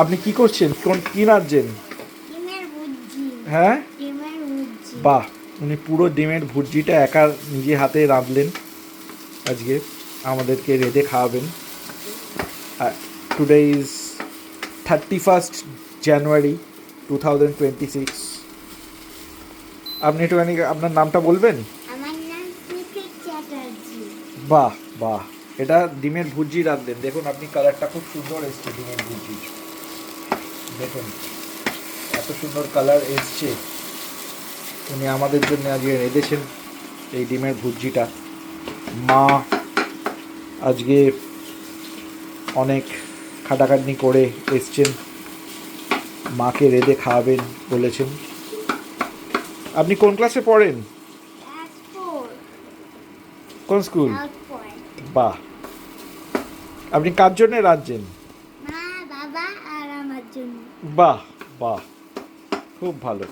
আপনি কি করছেন? কি রাঁধছেন? ডিমের ভুজি। হ্যাঁ, ডিমের ভুজি। বাহ, উনি পুরো ডিমের ভুর্জিটা একা নিজে হাতে রাঁধলেন। আজকে আমাদেরকে রেঁধে খাওয়াবেন। Today is 31st January 2026। আপনি একটুখানি আপনার নামটা বলবেন? আমার নাম সুফিক চ্যাটার্জি। বাহ বাহ, এটা ডিমের ভুর্জি রাঁধলেন। দেখুন আপনি, কালারটা খুব সুন্দর এসছে ডিমের ভুর্জির। দেখুন এত সুন্দর কালার এসছে। উনি আমাদের জন্য আজকে রেঁধেছেন এই ডিমের ভুর্জিটা। মা আজকে অনেক খাটাখাটনি করে এসছেন, মাকে রেঁধে খাওয়াবেন বলেছেন। আপনি কোন ক্লাসে পড়েন? ক্লাস 4। কোন স্কুল? South point. বাহ, আপনি কার জন্য রাঁধছেন? মা, বাবা আর আমার জন্য। বাহ বাহ, খুব ভালো।